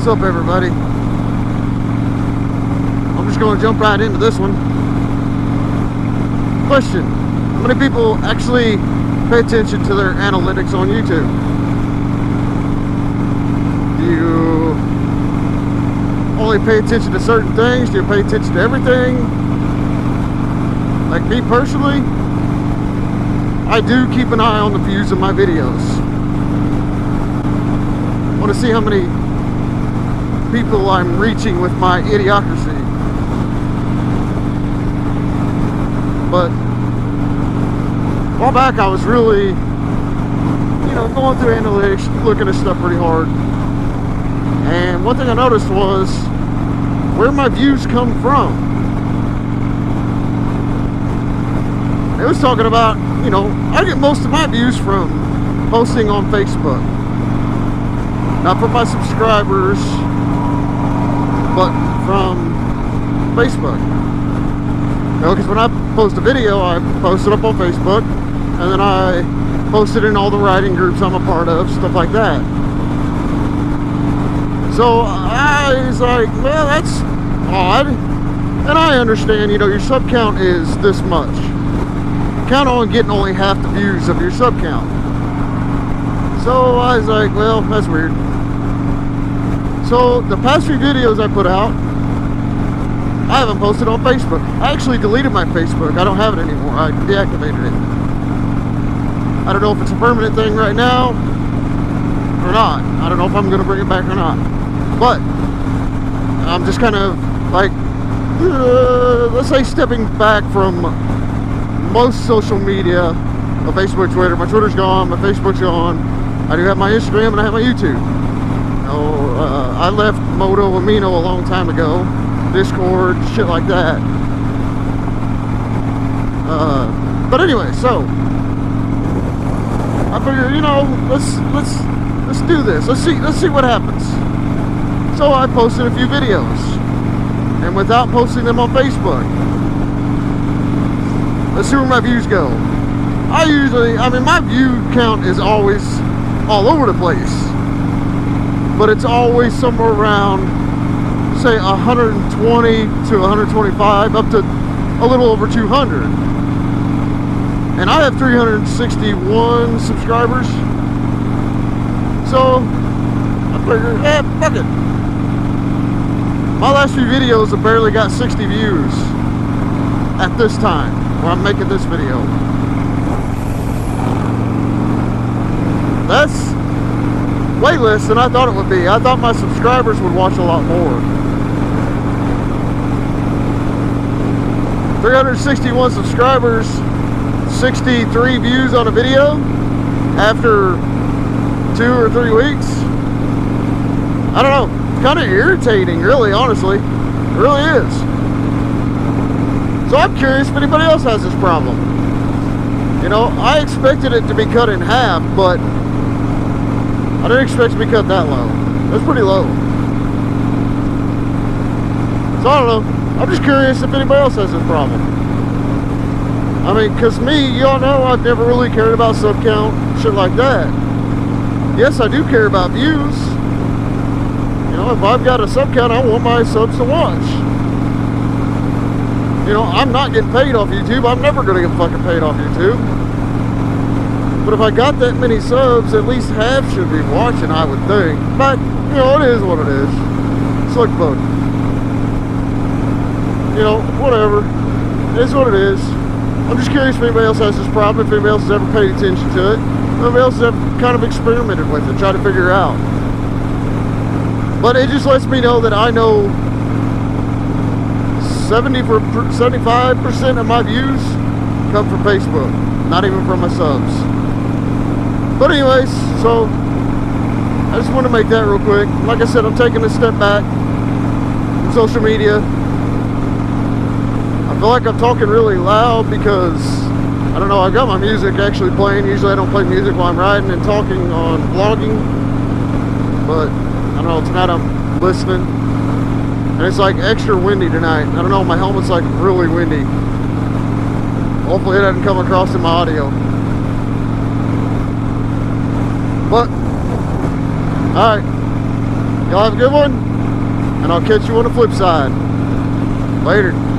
What's up, everybody? I'm just going to jump right into this one. Question: how many people actually pay attention to their analytics on YouTube? Do you only pay attention to certain things? Do you pay attention to everything? Like me personally, I do keep an eye on the views of my videos. I want to see how many people I'm reaching with my idiocracy. But a while back I was really, going through analytics, looking at stuff pretty hard. And one thing I noticed was where my views come from. It was talking about, I get most of my views from posting on Facebook. Not from my subscribers, but from Facebook. Because when I post a video, I post it up on Facebook, and then I post it in all the writing groups I'm a part of, stuff like that. So I was like, well, that's odd. And I understand, your sub count is this much. Count on getting only half the views of your sub count. So I was like, well, that's weird. So the past few videos I put out, I haven't posted on Facebook. I actually deleted my Facebook. I don't have it anymore. I deactivated it. I don't know if it's a permanent thing right now or not. I don't know if I'm going to bring it back or not. But I'm just kind of like, let's say, stepping back from most social media. My Facebook, Twitter. My Twitter's gone. My Facebook's gone. I do have my Instagram and I have my YouTube. I left Moto Amino a long time ago. Discord, shit like that. But anyway, so I figured, let's do this. Let's see what happens. So I posted a few videos, and without posting them on Facebook, let's see where my views go. My view count is always all over the place, but it's always somewhere around, say, 120 to 125, up to a little over 200. And I have 361 subscribers. So I figured, fuck it. My last few videos have barely got 60 views at this time where I'm making this video. That's way less than I thought it would be. I thought my subscribers would watch a lot more. 361 subscribers, 63 views on a video after 2 or 3 weeks. I don't know. It's kind of irritating, really, honestly. It really is. So I'm curious if anybody else has this problem. I expected it to be cut in half, but I didn't expect it to be cut that low. That's pretty low. So I don't know. I'm just curious if anybody else has this problem. Because me, y'all know I've never really cared about sub count, shit like that. Yes, I do care about views. If I've got a sub count, I want my subs to watch. I'm not getting paid off YouTube. I'm never going to get fucking paid off YouTube. But if I got that many subs, at least half should be watching, I would think. But, it is what it is. It's like both. Whatever. It is what it is. I'm just curious if anybody else has this problem, if anybody else has ever paid attention to it. If anybody else has ever kind of experimented with it, tried to figure it out. But it just lets me know that I know 75% of my views come from Facebook, not even from my subs. But anyways, so I just want to make that real quick. Like I said, I'm taking a step back from social media. I feel like I'm talking really loud because, I don't know, I've got my music actually playing. Usually I don't play music while I'm riding and talking on vlogging. But, I don't know, tonight I'm listening. And it's like extra windy tonight. I don't know, my helmet's like really windy. Hopefully it doesn't come across in my audio. But, alright. Y'all have a good one, and I'll catch you on the flip side. Later.